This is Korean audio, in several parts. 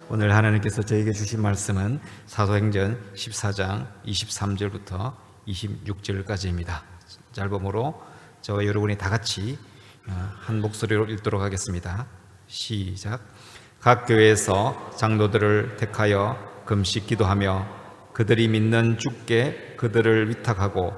오늘 하나님께서 저에게 주신 말씀은 사도행전 14장 23절부터 26절까지입니다. 짧음으로 저와 여러분이 다 같이 한 목소리로 읽도록 하겠습니다. 시작. 각 교회에서 장로들을 택하여 금식 기도하며 그들이 믿는 주께 그들을 위탁하고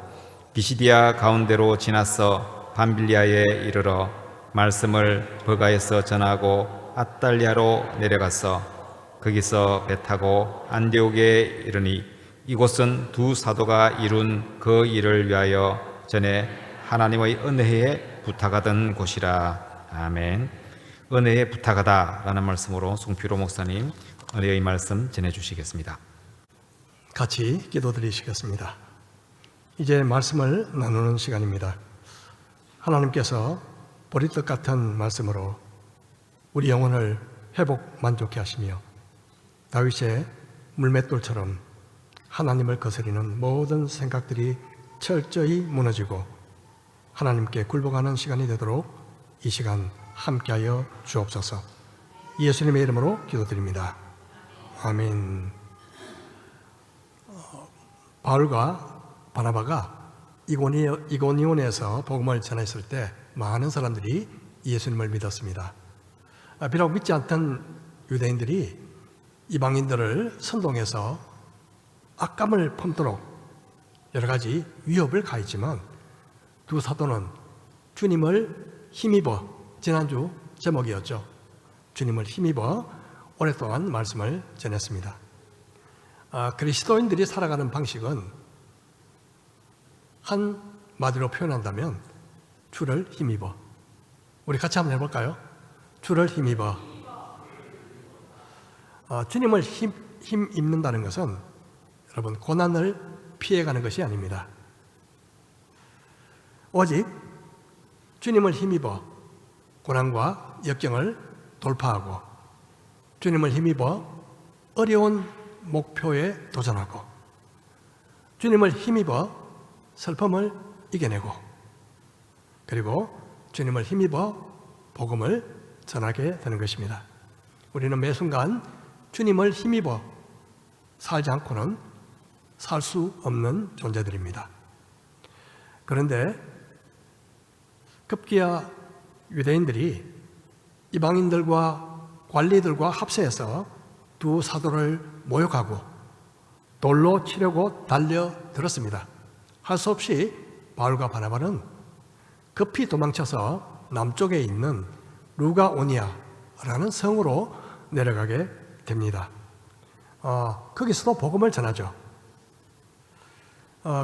비시디아 가운데로 지나서 밤빌리아에 이르러 말씀을 버가에서 전하고 앗달리아로 내려가서 거기서 배 타고 안디옥에 이르니 이곳은 두 사도가 이룬 그 일을 위하여 전에 하나님의 은혜에 부탁하던 곳이라. 아멘. 은혜에 부탁하다 라는 말씀으로 송필호 목사님 은혜의 말씀 전해주시겠습니다. 같이 기도드리시겠습니다. 이제 말씀을 나누는 시간입니다. 하나님께서 보리떡 같은 말씀으로 우리 영혼을 회복 만족케 하시며 다윗의 물맷돌처럼 하나님을 거스리는 모든 생각들이 철저히 무너지고 하나님께 굴복하는 시간이 되도록 이 시간 함께하여 주옵소서. 예수님의 이름으로 기도드립니다. 아멘. 바울과 바나바가 이고니온에서 복음을 전했을 때 많은 사람들이 예수님을 믿었습니다. 비록 믿지 않던 유대인들이 이방인들을 선동해서 악감을 품도록 여러 가지 위협을 가했지만 두 사도는 주님을 힘입어, 지난주 제목이었죠. 주님을 힘입어 오랫동안 말씀을 전했습니다. 그리스도인들이 살아가는 방식은 한마디로 표현한다면 주를 힘입어. 우리 같이 한번 해볼까요? 주를 힘입어. 주님을 힘입는다는 것은 여러분 고난을 피해가는 것이 아닙니다. 오직 주님을 힘입어 고난과 역경을 돌파하고 주님을 힘입어 어려운 목표에 도전하고 주님을 힘입어 슬픔을 이겨내고 그리고 주님을 힘입어 복음을 전하게 되는 것입니다. 우리는 매 순간 주님을 힘입어 살지 않고는 살 수 없는 존재들입니다. 그런데 급기야 유대인들이 이방인들과 관리들과 합세해서 두 사도를 모욕하고 돌로 치려고 달려들었습니다. 할 수 없이 바울과 바나바는 급히 도망쳐서 남쪽에 있는 루가오니아라는 성으로 내려가게 됩니다. 거기서도 복음을 전하죠.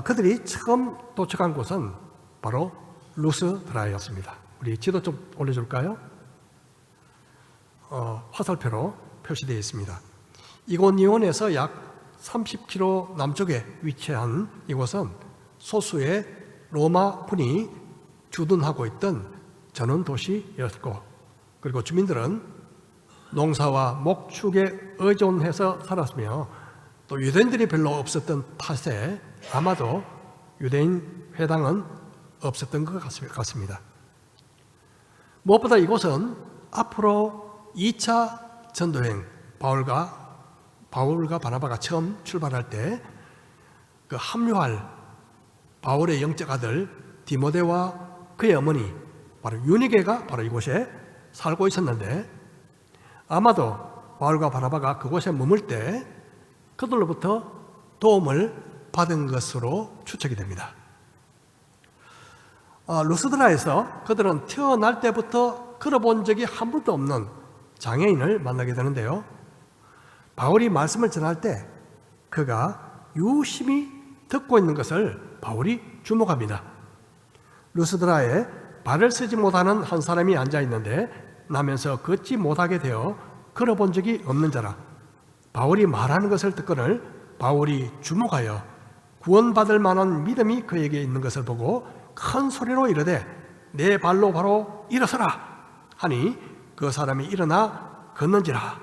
그들이 처음 도착한 곳은 바로 루스드라였습니다. 우리 지도 좀 올려줄까요? 화살표로 표시되어 있습니다. 이고니온에서 약 30km 남쪽에 위치한 이곳은 소수의 로마군이 주둔하고 있던 전원 도시였고, 그리고 주민들은 농사와 목축에 의존해서 살았으며 또 유대인들이 별로 없었던 탓에 아마도 유대인 회당은 없었던 것 같습니다. 무엇보다 이곳은 앞으로 2차 전도행 바울과 바나바가 처음 출발할 때 그 합류할 바울의 영적 아들 디모데와 그의 어머니 바로 유니게가 바로 이곳에 살고 있었는데 아마도 바울과 바나바가 그곳에 머물 때 그들로부터 도움을 받은 것으로 추측이 됩니다. 루스드라에서 그들은 태어날 때부터 걸어본 적이 한 번도 없는 장애인을 만나게 되는데요. 바울이 말씀을 전할 때 그가 유심히 듣고 있는 것을 바울이 주목합니다. 루스드라에 발을 쓰지 못하는 한 사람이 앉아 있는데 나면서 걷지 못하게 되어 걸어본 적이 없는 자라. 바울이 말하는 것을 듣거늘 바울이 주목하여 구원받을 만한 믿음이 그에게 있는 것을 보고 큰 소리로 이르되 내 발로 바로 일어서라 하니 그 사람이 일어나 걷는지라.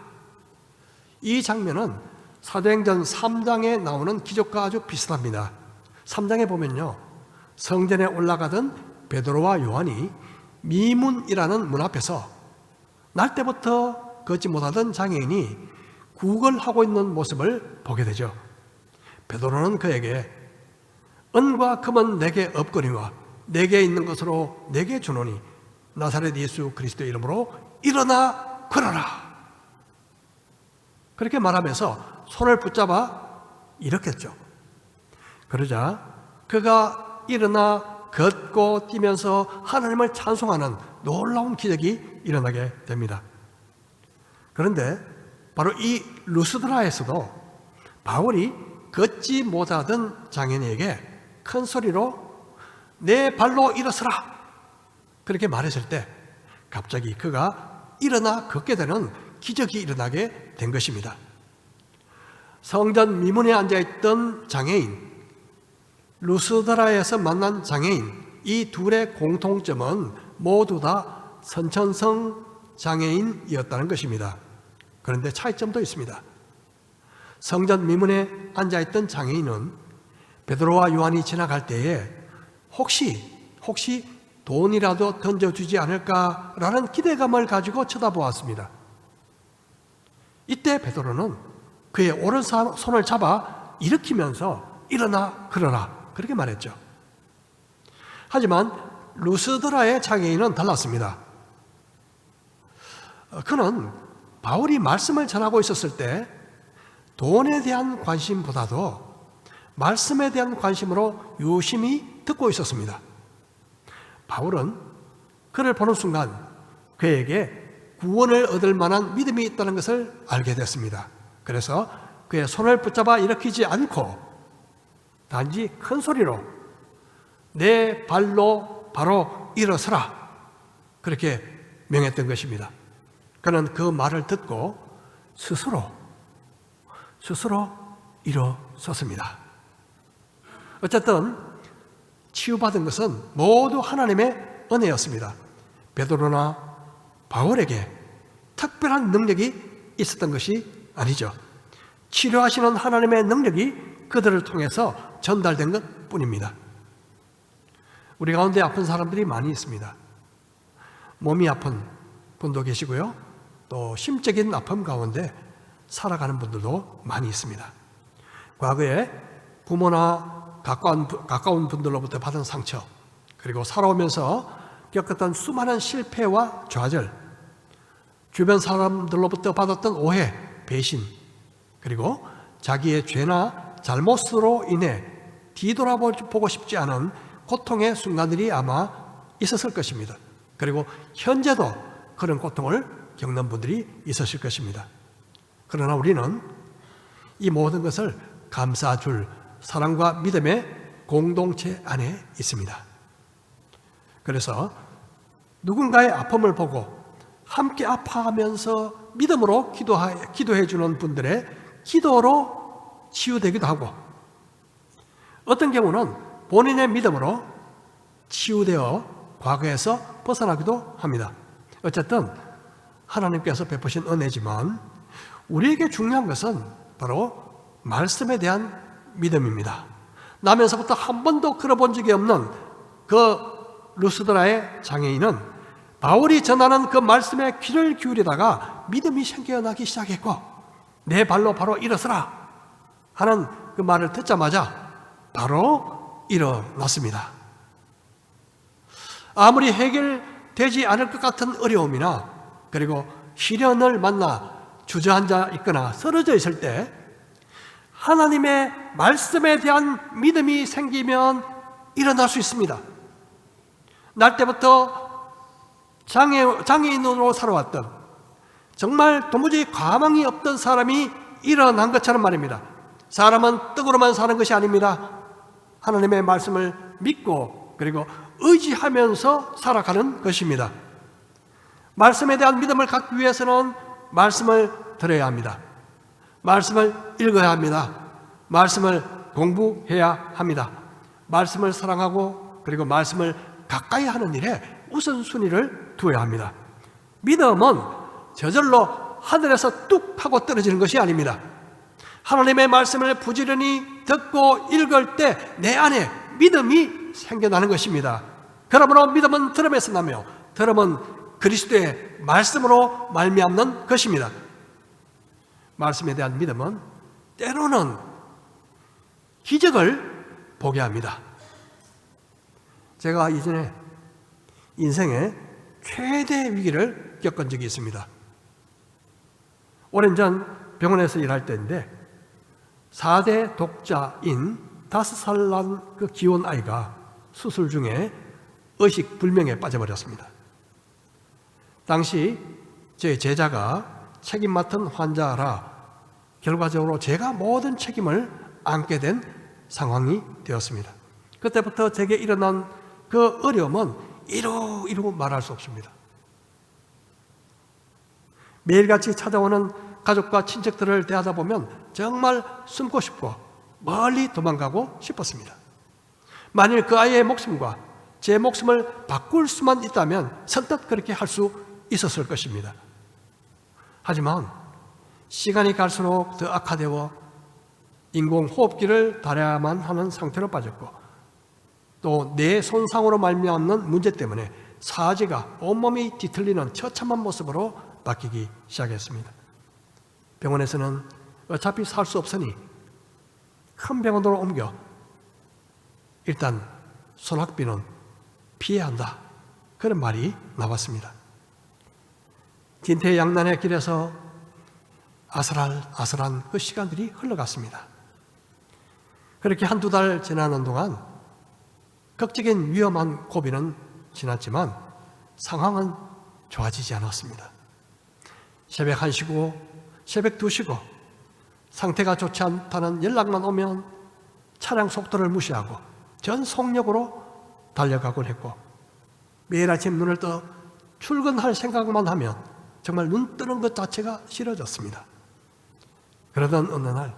이 장면은 사도행전 3장에 나오는 기적과 아주 비슷합니다. 3장에 보면요, 성전에 올라가던 베드로와 요한이 미문이라는 문 앞에서 날 때부터 걷지 못하던 장애인이 구걸하고 있는 모습을 보게 되죠. 베드로는 그에게 은과 금은 내게 없거니와 내게 있는 것으로 내게 주노니 나사렛 예수 그리스도의 이름으로 일어나 걸어라. 그렇게 말하면서 손을 붙잡아 일으켰죠. 그러자 그가 일어나 걷고 뛰면서 하나님을 찬송하는 놀라운 기적이 일어나게 됩니다. 그런데 바로 이 루스드라에서도 바울이 걷지 못하던 장애인에게 큰 소리로 내 발로 일어서라 그렇게 말했을 때 갑자기 그가 일어나 걷게 되는 기적이 일어나게 된 것입니다. 성전 미문에 앉아있던 장애인, 루스드라에서 만난 장애인, 이 둘의 공통점은 모두 다 선천성 장애인이었다는 것입니다. 그런데 차이점도 있습니다. 성전 미문에 앉아있던 장애인은 베드로와 요한이 지나갈 때에 혹시 돈이라도 던져주지 않을까라는 기대감을 가지고 쳐다보았습니다. 이때 베드로는 그의 오른손을 잡아 일으키면서 일어나 걸어라 그렇게 말했죠. 하지만 루스드라의 장애인은 달랐습니다. 그는 바울이 말씀을 전하고 있었을 때 돈에 대한 관심보다도 말씀에 대한 관심으로 유심히 듣고 있었습니다. 바울은 그를 보는 순간 그에게 구원을 얻을 만한 믿음이 있다는 것을 알게 됐습니다. 그래서 그의 손을 붙잡아 일으키지 않고 단지 큰 소리로 내 발로 바로 일어서라 그렇게 명했던 것입니다. 그는 그 말을 듣고 스스로 일어섰습니다. 어쨌든 치유받은 것은 모두 하나님의 은혜였습니다. 베드로나 바울에게 특별한 능력이 있었던 것이 아니죠. 치료하시는 하나님의 능력이 그들을 통해서 전달된 것 뿐입니다. 우리 가운데 아픈 사람들이 많이 있습니다. 몸이 아픈 분도 계시고요. 또 심적인 아픔 가운데 살아가는 분들도 많이 있습니다. 과거에 부모나 가까운 분들로부터 받은 상처, 그리고 살아오면서 겪었던 수많은 실패와 좌절, 주변 사람들로부터 받았던 오해, 배신, 그리고 자기의 죄나 잘못으로 인해 뒤돌아보고 싶지 않은 고통의 순간들이 아마 있었을 것입니다. 그리고 현재도 그런 고통을 겪는 분들이 있으실 것입니다. 그러나 우리는 이 모든 것을 감싸줄 사랑과 믿음의 공동체 안에 있습니다. 그래서 누군가의 아픔을 보고 함께 아파하면서 믿음으로 기도해 주는 분들의 기도로 치유되기도 하고, 어떤 경우는 본인의 믿음으로 치유되어 과거에서 벗어나기도 합니다. 어쨌든 하나님께서 베푸신 은혜지만 우리에게 중요한 것은 바로 말씀에 대한 믿음입니다. 나면서부터 한 번도 걸어본 적이 없는 그 루스드라의 장애인은 바울이 전하는 그 말씀에 귀를 기울이다가 믿음이 생겨나기 시작했고, 내 발로 바로 일어서라 하는 그 말을 듣자마자 바로 일어났습니다. 아무리 해결되지 않을 것 같은 어려움이나 그리고 시련을 만나 주저앉아 있거나 쓰러져 있을 때 하나님의 말씀에 대한 믿음이 생기면 일어날 수 있습니다. 날 때부터 장애인으로 살아왔던, 정말 도무지 가망이 없던 사람이 일어난 것처럼 말입니다. 사람은 떡으로만 사는 것이 아닙니다. 하나님의 말씀을 믿고 그리고 의지하면서 살아가는 것입니다. 말씀에 대한 믿음을 갖기 위해서는 말씀을 들어야 합니다. 말씀을 읽어야 합니다. 말씀을 공부해야 합니다. 말씀을 사랑하고 그리고 말씀을 가까이 하는 일에 우선순위를 두어야 합니다. 믿음은 저절로 하늘에서 뚝 하고 떨어지는 것이 아닙니다. 하나님의 말씀을 부지런히 듣고 읽을 때 내 안에 믿음이 생겨나는 것입니다. 그러므로 믿음은 들음에서 나며 들음은 그리스도의 말씀으로 말미암는 것입니다. 말씀에 대한 믿음은 때로는 기적을 보게 합니다. 제가 이전에 인생의 최대 위기를 겪은 적이 있습니다. 오랜 전 병원에서 일할 때인데 4대 독자인 5살 난 그 귀여운 아이가 수술 중에 의식 불명에 빠져버렸습니다. 당시 제 제자가 책임 맡은 환자라 결과적으로 제가 모든 책임을 안게 된 상황이 되었습니다. 그때부터 제게 일어난 그 어려움은 이루 말할 수 없습니다. 매일같이 찾아오는 가족과 친척들을 대하다 보면 정말 숨고 싶고 멀리 도망가고 싶었습니다. 만일 그 아이의 목숨과 제 목숨을 바꿀 수만 있다면 선뜻 그렇게 할 수 있었을 것입니다. 하지만 시간이 갈수록 더 악화되어 인공호흡기를 달아야만 하는 상태로 빠졌고 또 뇌 손상으로 말미암는 문제 때문에 사지가 온몸이 뒤틀리는 처참한 모습으로 바뀌기 시작했습니다. 병원에서는 어차피 살 수 없으니 큰 병원으로 옮겨 일단 손학비는 피해야 한다, 그런 말이 나왔습니다. 진퇴양난의 길에서 아슬아슬한 그 시간들이 흘러갔습니다. 그렇게 한두 달 지나는 동안 극적인 위험한 고비는 지났지만 상황은 좋아지지 않았습니다. 새벽 1시고 새벽 2시고 상태가 좋지 않다는 연락만 오면 차량 속도를 무시하고 전 속력으로 달려가곤 했고 매일 아침 눈을 떠 출근할 생각만 하면 정말 눈 뜨는 것 자체가 싫어졌습니다. 그러던 어느 날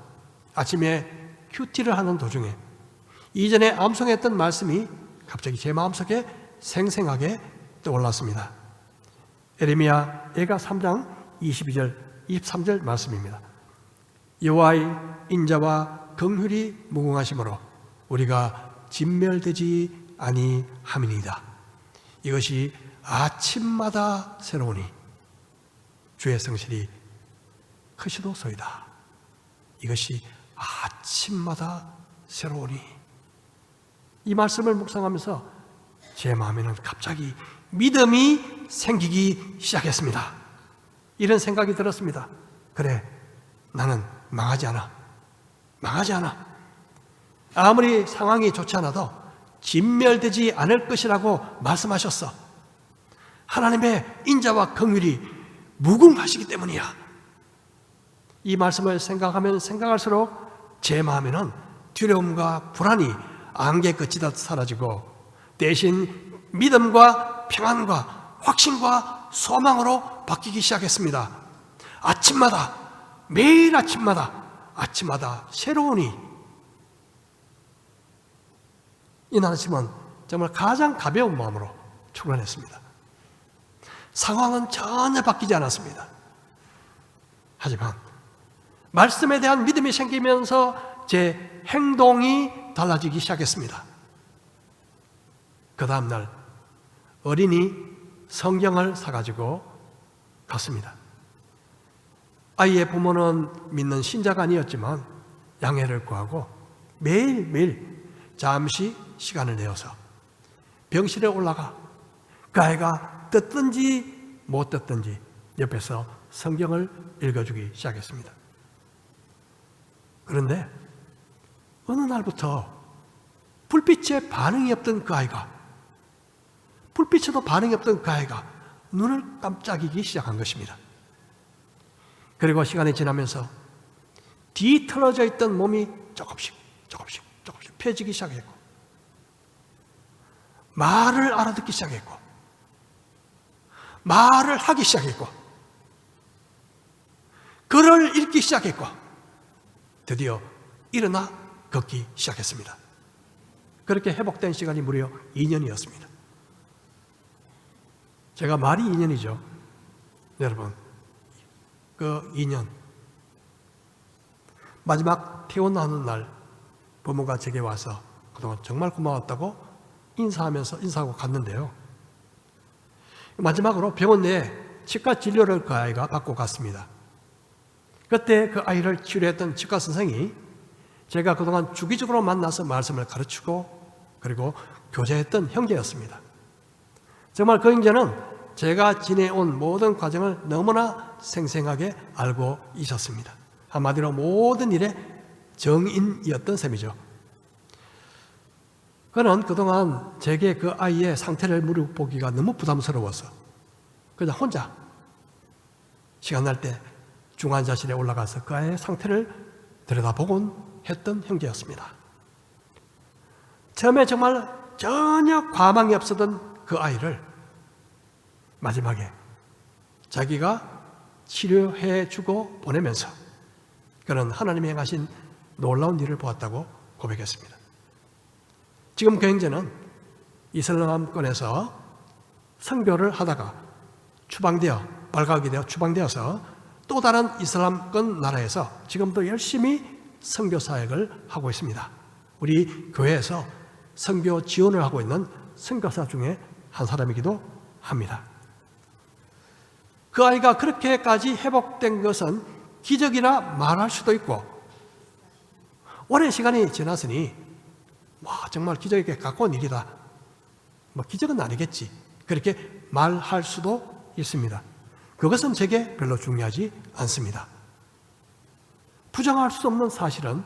아침에 큐티를 하는 도중에 이전에 암송했던 말씀이 갑자기 제 마음속에 생생하게 떠올랐습니다. 에레미야 예가 3장 22절 23절 말씀입니다. 여호와의 인자와 긍휼이 무궁하심으로 우리가 진멸되지 아니함이니이다. 이것이 아침마다 새로우니 주의 성실이 크시도소이다. 이것이 아침마다 새로우니. 이 말씀을 묵상하면서 제 마음에는 갑자기 믿음이 생기기 시작했습니다. 이런 생각이 들었습니다. 그래, 나는 망하지 않아. 아무리 상황이 좋지 않아도 진멸되지 않을 것이라고 말씀하셨어. 하나님의 인자와 긍휼이 무궁하시기 때문이야. 이 말씀을 생각하면 생각할수록 제 마음에는 두려움과 불안이 안개 끝이다 사라지고 대신 믿음과 평안과 확신과 소망으로 바뀌기 시작했습니다. 아침마다, 매일 아침마다 새로우니. 이날 아침은 정말 가장 가벼운 마음으로 출근했습니다. 상황은 전혀 바뀌지 않았습니다. 하지만 말씀에 대한 믿음이 생기면서 제 행동이 달라지기 시작했습니다. 그 다음날 어린이 성경을 사가지고 갔습니다. 아이의 부모는 믿는 신자가 아니었지만 양해를 구하고 매일매일 잠시 시간을 내어서 병실에 올라가 그 아이가 떴든지 못 떴든지 옆에서 성경을 읽어주기 시작했습니다. 그런데 어느 날부터 불빛에 반응이 없던 그 아이가, 불빛에도 반응이 없던 그 아이가 눈을 깜짝이기 시작한 것입니다. 그리고 시간이 지나면서 뒤틀어져 있던 몸이 조금씩 펴지기 시작했고 말을 알아듣기 시작했고 말을 하기 시작했고 글을 읽기 시작했고 드디어 일어나 걷기 시작했습니다. 그렇게 회복된 시간이 무려 2년이었습니다. 제가 말이 2년이죠. 여러분, 그 2년 마지막 퇴원하는 날 부모가 제게 와서 그동안 정말 고마웠다고 인사하고 갔는데요. 마지막으로 병원 내에 치과 진료를 그 아이가 받고 갔습니다. 그때 그 아이를 치료했던 치과 선생이 제가 그동안 주기적으로 만나서 말씀을 가르치고 그리고 교제했던 형제였습니다. 정말 그 형제는 제가 지내온 모든 과정을 너무나 생생하게 알고 있었습니다. 한마디로 모든 일의 정인이었던 셈이죠. 그는 그동안 제게 그 아이의 상태를 물어보기가 너무 부담스러워서 그냥 혼자 시간 날 때 중환자실에 올라가서 그 아이의 상태를 들여다보곤 했던 형제였습니다. 처음에 정말 전혀 과망이 없었던 그 아이를 마지막에 자기가 치료해주고 보내면서 그는 하나님이 행하신 놀라운 일을 보았다고 고백했습니다. 지금 그 형제는 이슬람권에서 선교를 하다가 발각이 되어 추방되어서 또 다른 이슬람권 나라에서 지금도 열심히 선교 사역을 하고 있습니다. 우리 교회에서 선교 지원을 하고 있는 선교사 중에 한 사람이기도 합니다. 그 아이가 그렇게까지 회복된 것은 기적이라 말할 수도 있고 오랜 시간이 지났으니 정말 기적에 가까운 일이다. 기적은 아니겠지. 그렇게 말할 수도 있습니다. 그것은 제게 별로 중요하지 않습니다. 부정할 수 없는 사실은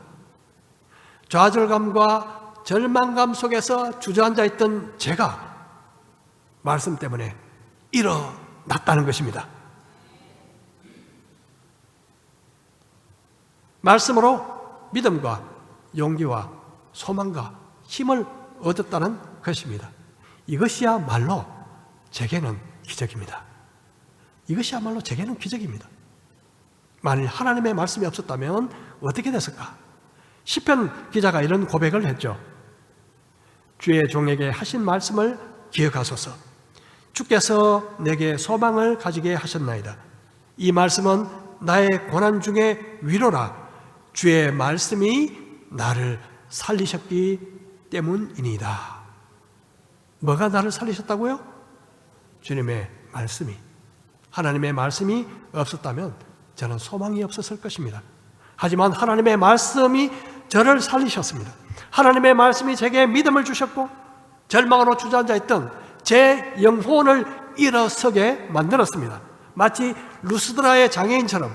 좌절감과 절망감 속에서 주저앉아 있던 제가 말씀 때문에 일어났다는 것입니다. 말씀으로 믿음과 용기와 소망과 힘을 얻었다는 것입니다. 이것이야말로 제게는 기적입니다. 이것이야말로 제게는 기적입니다. 만일 하나님의 말씀이 없었다면 어떻게 됐을까? 시편 기자가 이런 고백을 했죠. 주의 종에게 하신 말씀을 기억하소서. 주께서 내게 소망을 가지게 하셨나이다. 이 말씀은 나의 고난 중에 위로라. 주의 말씀이 나를 살리셨기 때문이니이다. 뭐가 나를 살리셨다고요? 주님의 말씀이. 하나님의 말씀이 없었다면 저는 소망이 없었을 것입니다. 하지만 하나님의 말씀이 저를 살리셨습니다. 하나님의 말씀이 제게 믿음을 주셨고 절망으로 주저앉아 있던 제 영혼을 일어서게 만들었습니다. 마치 루스드라의 장애인처럼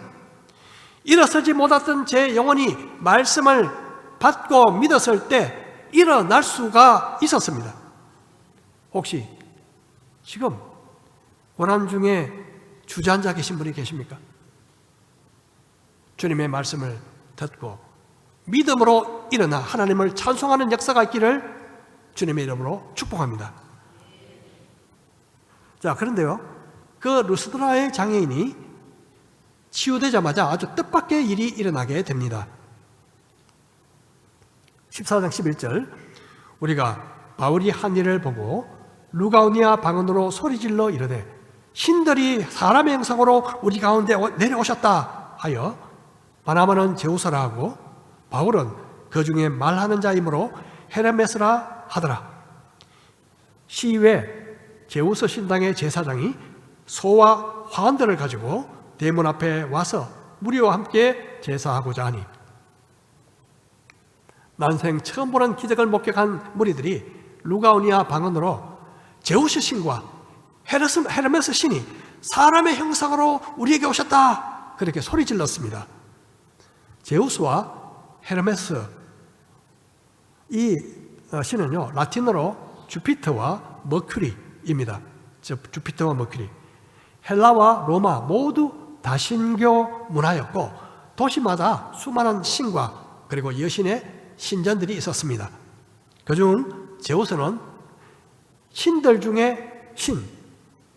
일어서지 못했던 제 영혼이 말씀을 받고 믿었을 때 일어날 수가 있었습니다. 혹시 지금 고난 중에 주저앉아 계신 분이 계십니까? 주님의 말씀을 듣고 믿음으로 일어나 하나님을 찬송하는 역사가 있기를 주님의 이름으로 축복합니다. 자, 그런데요, 그 루스드라의 장애인이 치유되자마자 아주 뜻밖의 일이 일어나게 됩니다. 14장 11절, 우리가 바울이 한 일을 보고 루가오니아 방언으로 소리질러 이르되 신들이 사람의 형상으로 우리 가운데 내려오셨다 하여 바나바는 제우스라 하고 바울은 그 중에 말하는 자이므로 헤르메스라 하더라. 시외 제우스 신당의 제사장이 소와 화환들을 가지고 대문 앞에 와서 무리와 함께 제사하고자 하니 난생 처음 보는 기적을 목격한 무리들이 루가오니아 방언으로 제우스 신과 헤르메스 신이 사람의 형상으로 우리에게 오셨다 그렇게 소리 질렀습니다. 제우스와 헤르메스 이 신은요 라틴어로 주피터와 머큐리입니다. 주피터와 머큐리. 헬라와 로마 모두 다신교 문화였고 도시마다 수많은 신과 그리고 여신의 신전들이 있었습니다. 그중 제우스는 신들 중에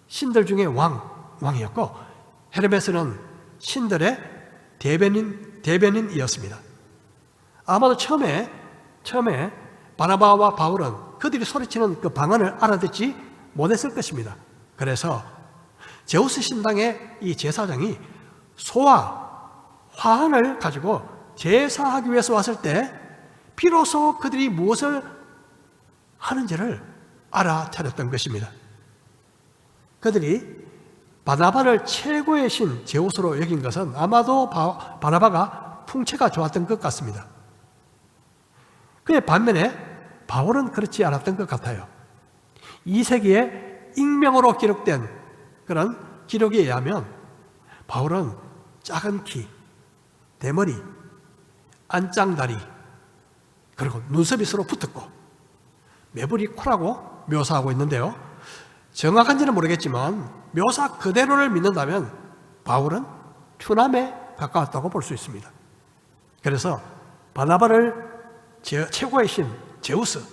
신들 중에 왕이었고 헤르메스는 신들의 대변인이었습니다. 아마도 처음에 바나바와 바울은 그들이 소리치는 그 방언을 알아듣지 못했을 것입니다. 그래서 제우스 신당의 이 제사장이 소와 화환을 가지고 제사하기 위해서 왔을 때 비로소 그들이 무엇을 하는지를 알아차렸던 것입니다. 그들이 바나바를 최고의 신 제우스로 여긴 것은 아마도 바나바가 풍채가 좋았던 것 같습니다. 그의 반면에 바울은 그렇지 않았던 것 같아요. 2세기에 익명으로 기록된 그런 기록에 의하면 바울은 작은 키, 대머리, 안짱다리, 그리고 눈썹이 서로 붙었고 매부리 코라고 묘사하고 있는데요. 정확한지는 모르겠지만 묘사 그대로를 믿는다면 바울은 추남에 가까웠다고 볼 수 있습니다. 그래서 바나바를 최고의 신 제우스,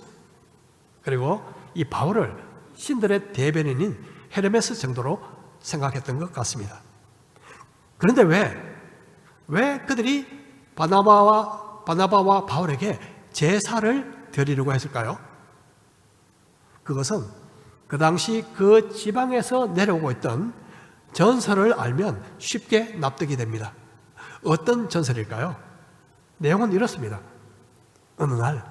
그리고 이 바울을 신들의 대변인인 헤르메스 정도로 생각했던 것 같습니다. 그런데 왜 그들이 바나바와 바울에게 제사를 드리려고 했을까요? 그것은 그 당시 그 지방에서 내려오고 있던 전설을 알면 쉽게 납득이 됩니다. 어떤 전설일까요? 내용은 이렇습니다. 어느 날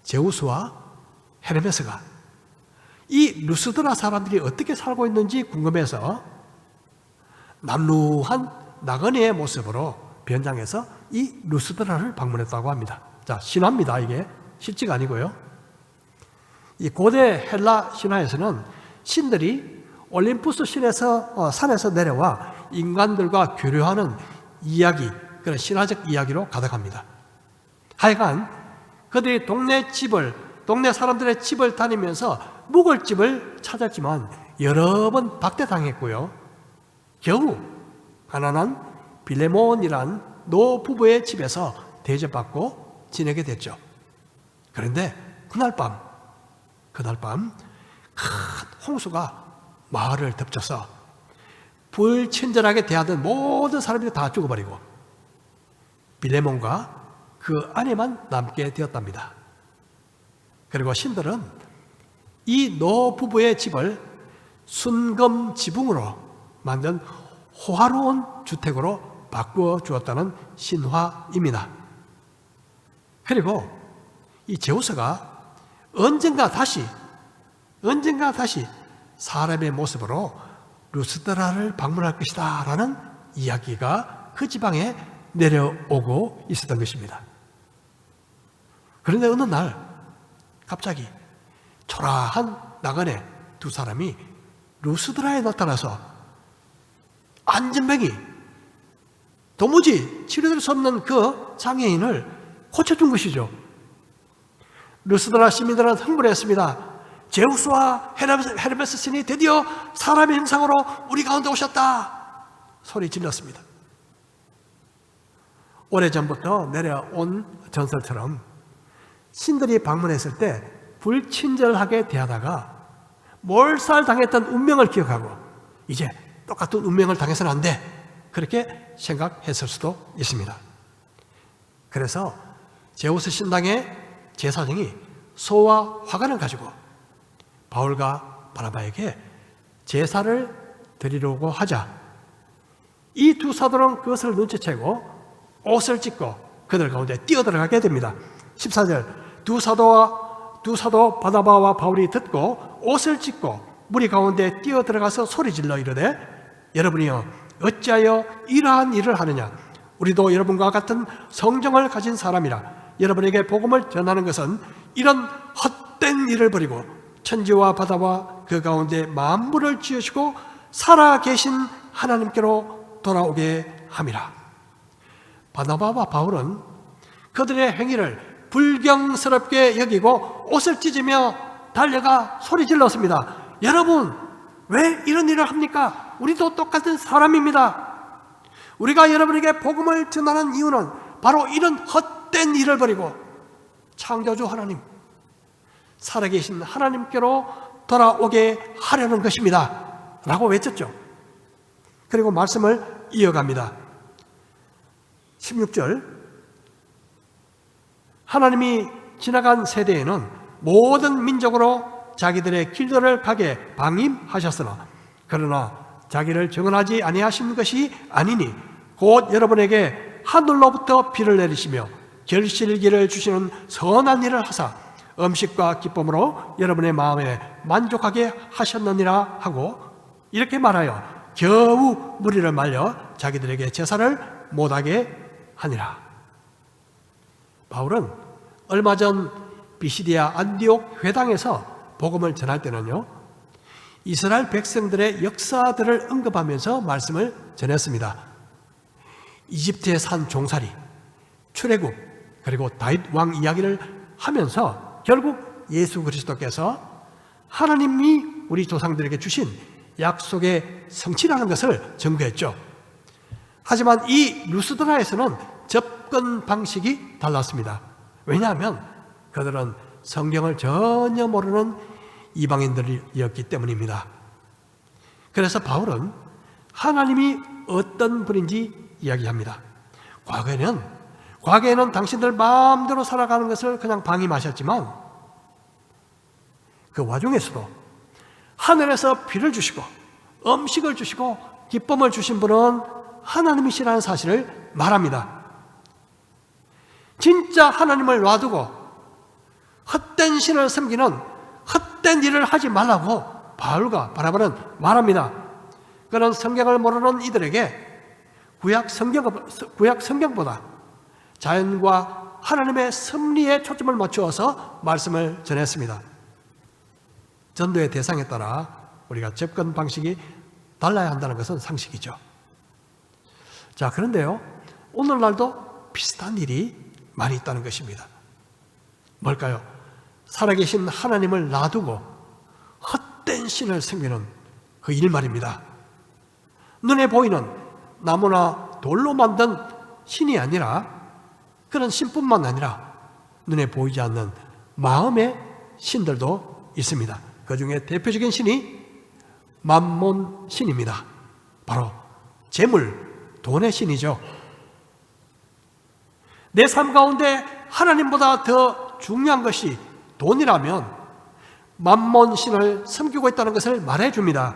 제우스와 헤르메스가 이 루스드라 사람들이 어떻게 살고 있는지 궁금해서 남루한 나그네의 모습으로 변장해서 이 루스드라를 방문했다고 합니다. 자, 신화입니다. 이게 실제가 아니고요. 이 고대 헬라 신화에서는 신들이 올림푸스 산에서 내려와 인간들과 교류하는 이야기, 그런 신화적 이야기로 가득합니다. 하여간 그들이 동네 사람들의 집을 다니면서 묵을 집을 찾았지만 여러 번 박대당했고요. 겨우 가난한 빌레몬이란 노부부의 집에서 대접받고 지내게 됐죠. 그런데 그날 밤 큰 홍수가 마을을 덮쳐서 불친절하게 대하던 모든 사람들이 다 죽어버리고 빌레몬과 그 아내만 남게 되었답니다. 그리고 신들은 이 노부부의 집을 순금 지붕으로 만든 호화로운 주택으로 바꾸어 주었다는 신화입니다. 그리고 이 제우스가 언젠가 다시 사람의 모습으로 루스드라를 방문할 것이다 라는 이야기가 그 지방에 내려오고 있었던 것입니다. 그런데 어느 날 갑자기 초라한 나그네 두 사람이 루스드라에 나타나서 안전뱅이, 도무지 치료될 수 없는 그 장애인을 고쳐준 것이죠. 루스드라 시민들은 흥분했습니다. 제우스와 헤르메스 신이 드디어 사람의 형상으로 우리 가운데 오셨다 소리 질렀습니다. 오래전부터 내려온 전설처럼 신들이 방문했을 때 불친절하게 대하다가 몰살당했던 운명을 기억하고 이제 똑같은 운명을 당해서는 안 돼, 그렇게 생각했을 수도 있습니다. 그래서 제우스 신당의 제사장이 소와 화관을 가지고 바울과 바나바에게 제사를 드리려고 하자 이 두 사도는 그것을 눈치채고 옷을 찢고 그들 가운데 뛰어들어가게 됩니다. 14절 두 사도 바나바와 바울이 듣고 옷을 찢고 무리 가운데 뛰어들어가서 소리질러 이르되 여러분이여 어찌하여 이러한 일을 하느냐? 우리도 여러분과 같은 성정을 가진 사람이라 여러분에게 복음을 전하는 것은 이런 헛된 일을 버리고 천지와 바다와 그 가운데 만물을 지으시고 살아계신 하나님께로 돌아오게 함이라. 바나바와 바울은 그들의 행위를 불경스럽게 여기고 옷을 찢으며 달려가 소리 질렀습니다. 여러분, 왜 이런 일을 합니까? 우리도 똑같은 사람입니다. 우리가 여러분에게 복음을 전하는 이유는 바로 이런 헛된 일을 버리고 창조주 하나님, 살아계신 하나님께로 돌아오게 하려는 것입니다 라고 외쳤죠. 그리고 말씀을 이어갑니다. 16절 하나님이 지나간 세대에는 모든 민족으로 자기들의 길들을 가게 방임하셨으나 그러나 자기를 정언하지 아니하신 것이 아니니 곧 여러분에게 하늘로부터 비를 내리시며 결실기를 주시는 선한 일을 하사 음식과 기쁨으로 여러분의 마음에 만족하게 하셨느니라 하고 이렇게 말하여 겨우 무리를 말려 자기들에게 제사를 못하게 하니라. 바울은 얼마 전 비시디아 안디옥 회당에서 복음을 전할 때는요, 이스라엘 백성들의 역사들을 언급하면서 말씀을 전했습니다. 이집트에 산 종살이, 출애굽, 그리고 다윗 왕 이야기를 하면서 결국 예수 그리스도께서 하나님이 우리 조상들에게 주신 약속의 성취라는 것을 전구했죠. 하지만 이 루스드라에서는 접근 방식이 달랐습니다. 왜냐하면 그들은 성경을 전혀 모르는 이방인들이었기 때문입니다. 그래서 바울은 하나님이 어떤 분인지 이야기합니다. 과거에는 당신들 마음대로 살아가는 것을 그냥 방임하셨지만 그 와중에서도 하늘에서 비를 주시고 음식을 주시고 기쁨을 주신 분은 하나님이시라는 사실을 말합니다. 진짜 하나님을 놔두고 헛된 신을 섬기는 헛된 일을 하지 말라고 바울과 바나바는 말합니다. 그런 성경을 모르는 이들에게 구약 성경보다 자연과 하나님의 섭리에 초점을 맞추어서 말씀을 전했습니다. 전도의 대상에 따라 우리가 접근 방식이 달라야 한다는 것은 상식이죠. 자, 그런데요, 오늘날도 비슷한 일이 많이 있다는 것입니다. 뭘까요? 살아계신 하나님을 놔두고 헛된 신을 섬기는 그 일 말입니다. 눈에 보이는 나무나 돌로 만든 신이 아니라, 그런 신뿐만 아니라 눈에 보이지 않는 마음의 신들도 있습니다. 그 중에 대표적인 신이 맘몬 신입니다. 바로 재물, 돈의 신이죠. 내 삶 가운데 하나님보다 더 중요한 것이 돈이라면 맘몬 신을 섬기고 있다는 것을 말해줍니다.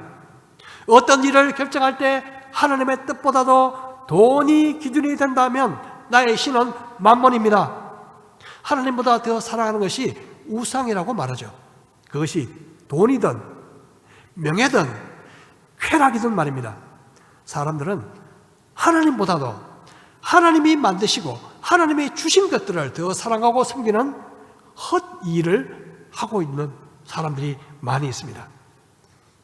어떤 일을 결정할 때 하나님의 뜻보다도 돈이 기준이 된다면 나의 신은 맘몬입니다. 하나님보다 더 사랑하는 것이 우상이라고 말하죠. 그것이 돈이든 명예든 쾌락이든 말입니다. 사람들은 하나님보다도 하나님이 만드시고 하나님이 주신 것들을 더 사랑하고 섬기는 헛일을 하고 있는 사람들이 많이 있습니다.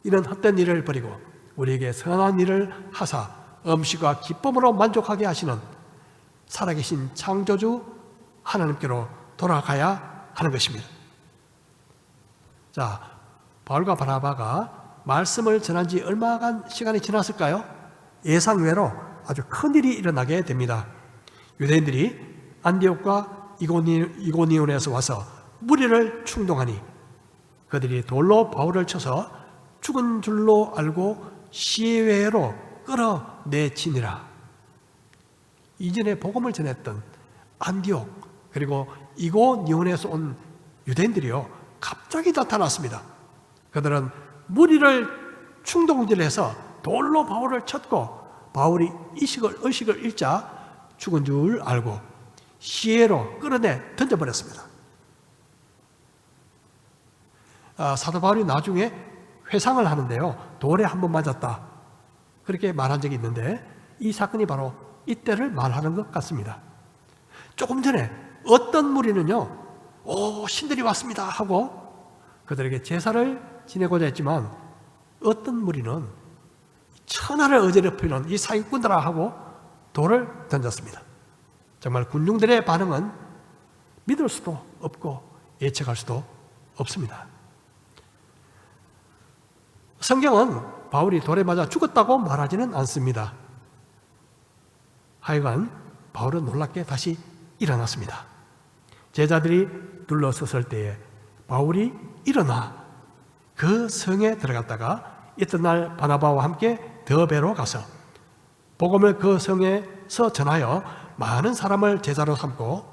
이런 헛된 일을 버리고 우리에게 선한 일을 하사 음식과 기쁨으로 만족하게 하시는 살아계신 창조주 하나님께로 돌아가야 하는 것입니다. 자, 바울과 바나바가 말씀을 전한 지 얼마간 시간이 지났을까요? 예상외로 아주 큰일이 일어나게 됩니다. 유대인들이 안디옥과 이고니온에서 와서 무리를 충동하니 그들이 돌로 바울을 쳐서 죽은 줄로 알고 시외로 끌어내치니라. 이전에 복음을 전했던 안디옥 그리고 이고니온에서 온 유대인들이요, 갑자기 나타났습니다. 그들은 무리를 충동질해서 돌로 바울을 쳤고 바울이 의식을 잃자 죽은 줄 알고 시외로 끌어내 던져버렸습니다. 사도 바울이 나중에 회상을 하는데요, 돌에 한 번 맞았다 그렇게 말한 적이 있는데 이 사건이 바로 이때를 말하는 것 같습니다. 조금 전에 어떤 무리는요, 신들이 왔습니다 하고 그들에게 제사를 지내고자 했지만 어떤 무리는 천하를 어지럽히는 이 사기꾼들아 하고 돌을 던졌습니다. 정말 군중들의 반응은 믿을 수도 없고 예측할 수도 없습니다. 성경은 바울이 돌에 맞아 죽었다고 말하지는 않습니다. 하여간 바울은 놀랍게 다시 일어났습니다. 제자들이 둘러섰을 때에 바울이 일어나 그 성에 들어갔다가 이튿날 바나바와 함께 더베로 가서 복음을 그 성에서 전하여 많은 사람을 제자로 삼고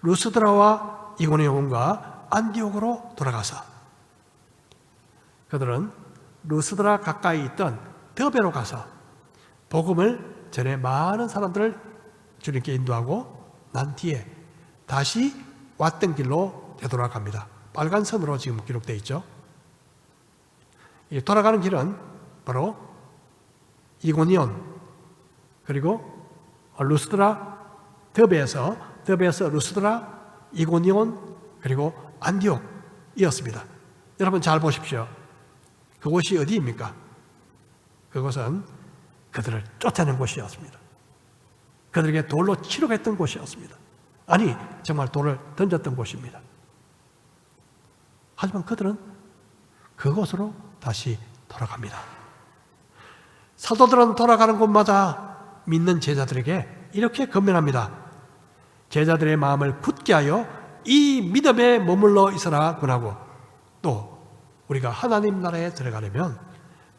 루스드라와 이고니온과 안디옥으로 돌아가서 그들은 루스드라 가까이 있던 더베로 가서 복음을 전해 많은 사람들을 주님께 인도하고 난 뒤에 다시 왔던 길로 되돌아갑니다. 빨간 선으로 지금 기록되어 있죠. 이 돌아가는 길은 바로 이고니온, 그리고 루스드라, 더베에서 루스드라, 이고니온, 그리고 안디옥이었습니다. 여러분 잘 보십시오. 그곳이 어디입니까? 그곳은 그들을 쫓아낸 곳이었습니다. 그들에게 돌로 치려고 했던 곳이었습니다. 아니, 정말 돌을 던졌던 곳입니다. 하지만 그들은 그곳으로 다시 돌아갑니다. 사도들은 돌아가는 곳마다 믿는 제자들에게 이렇게 건면합니다. 제자들의 마음을 굳게 하여 이 믿음에 머물러 있어라 권하고, 또 우리가 하나님 나라에 들어가려면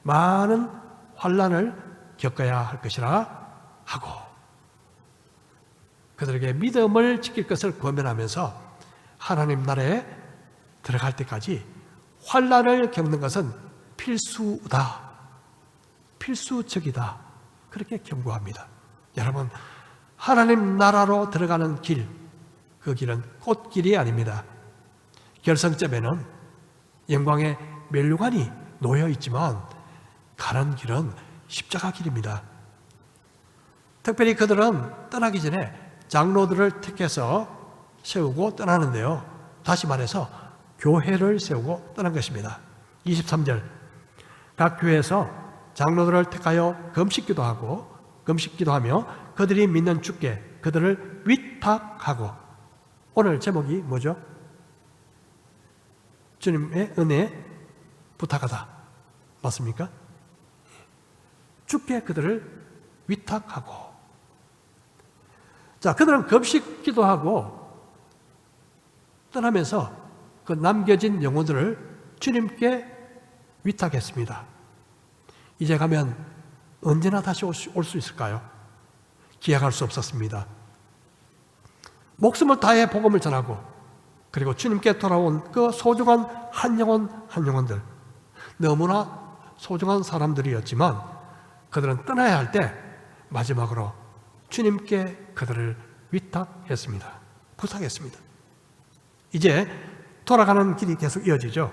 많은 환난을 겪어야 할 것이라 하고, 그들에게 믿음을 지킬 것을 권면하면서 하나님 나라에 들어갈 때까지 환난을 겪는 것은 필수다, 필수적이다, 그렇게 경고합니다. 여러분, 하나님 나라로 들어가는 길, 그 길은 꽃길이 아닙니다. 결승점에는 영광의 면류관이 놓여 있지만 가는 길은 십자가 길입니다. 특별히 그들은 떠나기 전에 장로들을 택해서 세우고 떠나는데요. 다시 말해서 교회를 세우고 떠난 것입니다. 23절, 각 교회에서 장로들을 택하여 금식기도하며 그들이 믿는 주께 그들을 위탁하고, 오늘 제목이 뭐죠? 주님의 은혜에 부탁하다. 맞습니까? 주께 그들을 위탁하고. 자, 그들은 금식기도하고 떠나면서 그 남겨진 영혼들을 주님께 위탁했습니다. 이제 가면 언제나 다시 올 수 있을까요? 기약할 수 없었습니다. 목숨을 다해 복음을 전하고, 그리고 주님께 돌아온 그 소중한 한 영혼들, 너무나 소중한 사람들이었지만 그들은 떠나야 할 때 마지막으로 주님께 그들을 위탁했습니다. 부탁했습니다. 이제 돌아가는 길이 계속 이어지죠.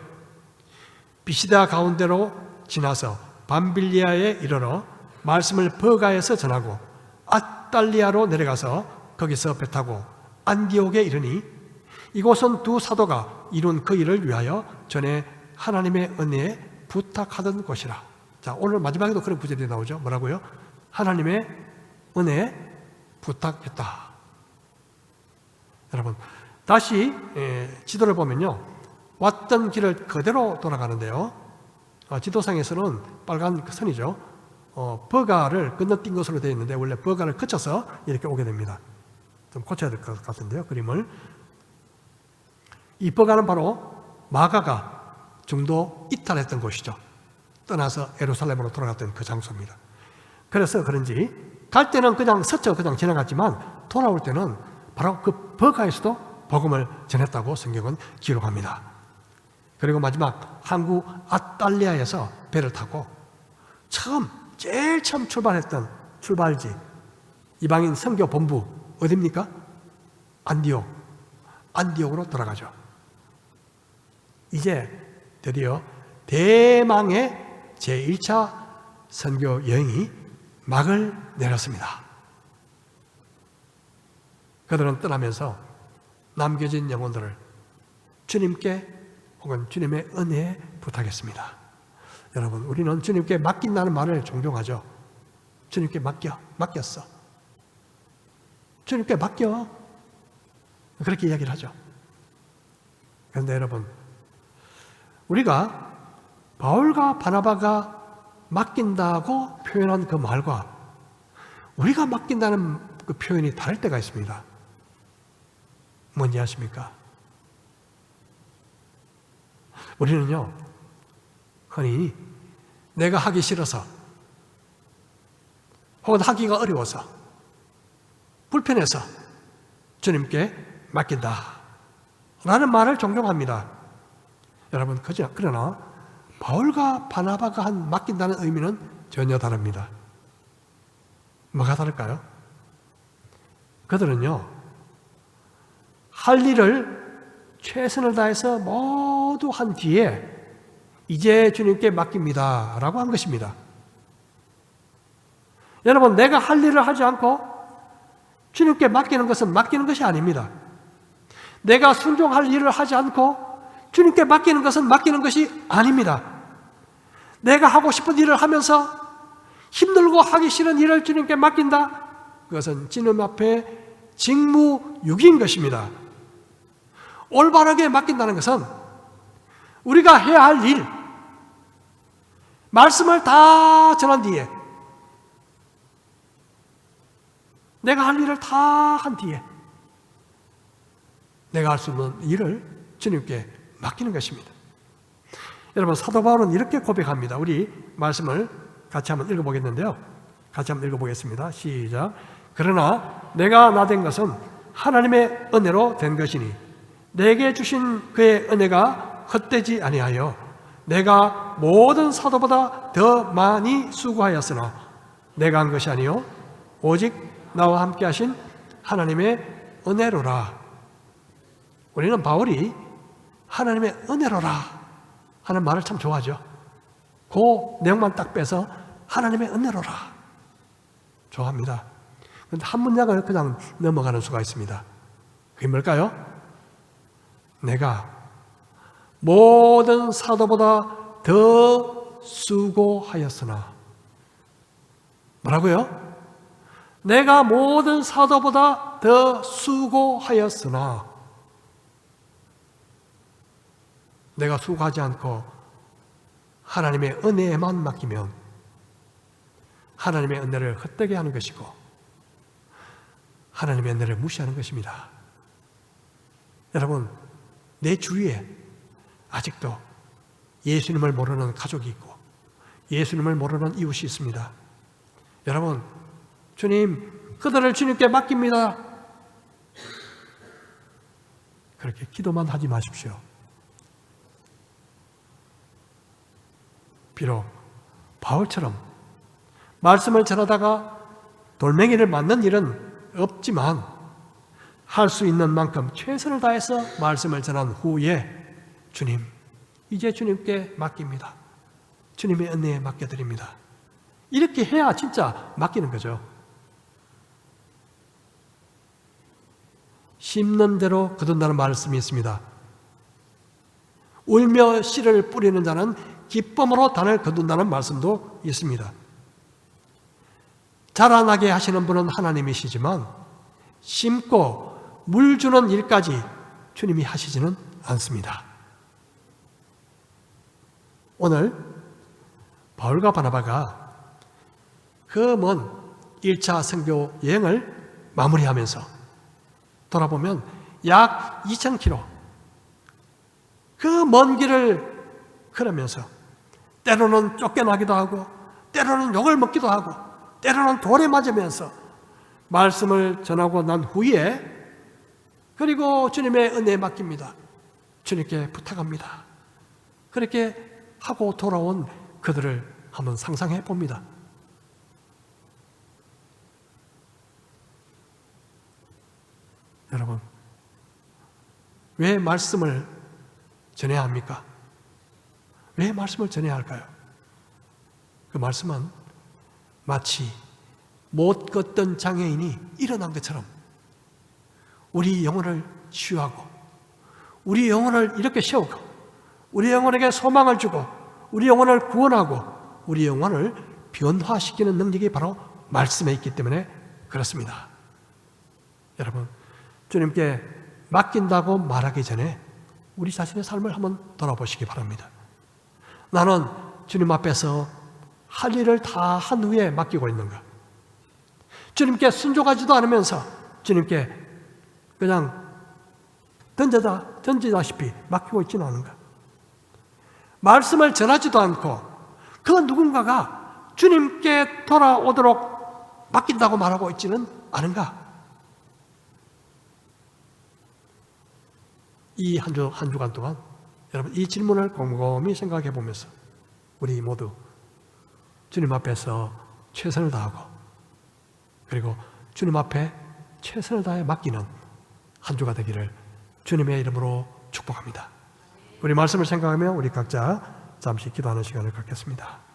비시다 가운데로 지나서 밤빌리아에 이르러 말씀을 버가에서 전하고 아달리아로 내려가서 거기서 배 타고 안디옥에 이르니, 이곳은 두 사도가 이룬 그 일을 위하여 전에 하나님의 은혜에 부탁하던 곳이라. 자, 오늘 마지막에도 그런 구절이 나오죠. 뭐라고요? 하나님의 은혜에 부탁했다. 여러분, 다시 지도를 보면요, 왔던 길을 그대로 돌아가는데요, 지도상에서는 빨간 선이죠. 버가를 건너뛴 것으로 되어 있는데 원래 버가를 거쳐서 이렇게 오게 됩니다. 좀 고쳐야 될 것 같은데요, 그림을. 이 버가는 바로 마가가 중도 이탈했던 곳이죠. 떠나서 예루살렘으로 돌아갔던 그 장소입니다. 그래서 그런지 갈 때는 그냥 스쳐 그냥 지나갔지만 돌아올 때는 바로 그 버가에서도 복음을 전했다고 성경은 기록합니다. 그리고 마지막 항구 아달리아에서 배를 타고 제일 처음 출발했던 출발지, 이방인 선교 본부 어디입니까? 안디옥으로 돌아가죠. 이제 드디어 대망의 제1차 선교 여행이 막을 내렸습니다. 그들은 떠나면서 남겨진 영혼들을 주님께 혹은 주님의 은혜에 부탁했습니다. 여러분, 우리는 주님께 맡긴다는 말을 종종 하죠. 주님께 맡겼어. 주님께 맡겨. 그렇게 이야기를 하죠. 그런데 여러분, 우리가 바울과 바나바가 맡긴다고 표현한 그 말과 우리가 맡긴다는 그 표현이 다를 때가 있습니다. 뭔지 아십니까? 우리는요, 흔히 내가 하기 싫어서 혹은 하기가 어려워서 불편해서 주님께 맡긴다 라는 말을 종종 합니다. 여러분, 그러나 바울과 바나바가 한 맡긴다는 의미는 전혀 다릅니다. 뭐가 다를까요? 그들은요, 할 일을 최선을 다해서 모두 한 뒤에 이제 주님께 맡깁니다 라고 한 것입니다. 여러분, 내가 할 일을 하지 않고 주님께 맡기는 것은 맡기는 것이 아닙니다. 내가 순종할 일을 하지 않고 주님께 맡기는 것은 맡기는 것이 아닙니다. 내가 하고 싶은 일을 하면서 힘들고 하기 싫은 일을 주님께 맡긴다? 그것은 주님 앞에 직무유기인 것입니다. 올바르게 맡긴다는 것은 우리가 해야 할 일, 말씀을 다 전한 뒤에, 내가 할 일을 다 한 뒤에 내가 할 수 있는 일을 주님께 맡기는 것입니다. 여러분, 사도 바울은 이렇게 고백합니다. 우리 말씀을 같이 한번 읽어보겠는데요. 같이 한번 읽어보겠습니다. 시작. 그러나 내가 나된 것은 하나님의 은혜로 된 것이니 내게 주신 그의 은혜가 헛되지 아니하여 내가 모든 사도보다 더 많이 수고하였으나 내가 한 것이 아니요 오직 나와 함께 하신 하나님의 은혜로라. 우리는 바울이 하나님의 은혜로라 하는 말을 참 좋아하죠. 그 내용만 딱 빼서 하나님의 은혜로라 좋아합니다. 그런데 한 문장을 그냥 넘어가는 수가 있습니다. 그게 뭘까요? 내가 모든 사도보다 더 수고하였으나. 뭐라고요? 내가 모든 사도보다 더 수고하였으나. 내가 수고하지 않고 하나님의 은혜에만 맡기면 하나님의 은혜를 헛되게 하는 것이고 하나님의 은혜를 무시하는 것입니다. 여러분, 내 주위에 아직도 예수님을 모르는 가족이 있고 예수님을 모르는 이웃이 있습니다. 여러분, 주님, 그들을 주님께 맡깁니다. 그렇게 기도만 하지 마십시오. 비록 바울처럼 말씀을 전하다가 돌멩이를 맞는 일은 없지만 할 수 있는 만큼 최선을 다해서 말씀을 전한 후에 주님, 이제 주님께 맡깁니다. 주님의 은혜에 맡겨드립니다. 이렇게 해야 진짜 맡기는 거죠. 심는 대로 거둔다는 말씀이 있습니다. 울며 씨를 뿌리는 자는 기쁨으로 단을 거둔다는 말씀도 있습니다. 자라나게 하시는 분은 하나님이시지만 심고 물 주는 일까지 주님이 하시지는 않습니다. 오늘 바울과 바나바가 그 먼 1차 선교 여행을 마무리하면서 돌아보면 약 2,000km 그 먼 길을 걸으면서 때로는 쫓겨나기도 하고 때로는 욕을 먹기도 하고 때로는 돌에 맞으면서 말씀을 전하고 난 후에 그리고 주님의 은혜에 맡깁니다. 주님께 부탁합니다. 그렇게 하고 돌아온 그들을 한번 상상해 봅니다. 여러분, 왜 말씀을 전해야 합니까? 왜 말씀을 전해야 할까요? 그 말씀은 마치 못 걷던 장애인이 일어난 것처럼 우리 영혼을 치유하고 우리 영혼을 이렇게 세우고 우리 영혼에게 소망을 주고 우리 영혼을 구원하고 우리 영혼을 변화시키는 능력이 바로 말씀에 있기 때문에 그렇습니다. 여러분, 주님께 맡긴다고 말하기 전에 우리 자신의 삶을 한번 돌아보시기 바랍니다. 나는 주님 앞에서 할 일을 다 한 후에 맡기고 있는가? 주님께 순종하지도 않으면서 주님께 그냥 던지다시피 맡기고 있지는 않은가? 말씀을 전하지도 않고 그 누군가가 주님께 돌아오도록 맡긴다고 말하고 있지는 않은가? 이 한 주간 동안 여러분 이 질문을 곰곰이 생각해 보면서 우리 모두 주님 앞에서 최선을 다하고 그리고 주님 앞에 최선을 다해 맡기는 한 주가 되기를 주님의 이름으로 축복합니다. 우리 말씀을 생각하며 우리 각자 잠시 기도하는 시간을 갖겠습니다.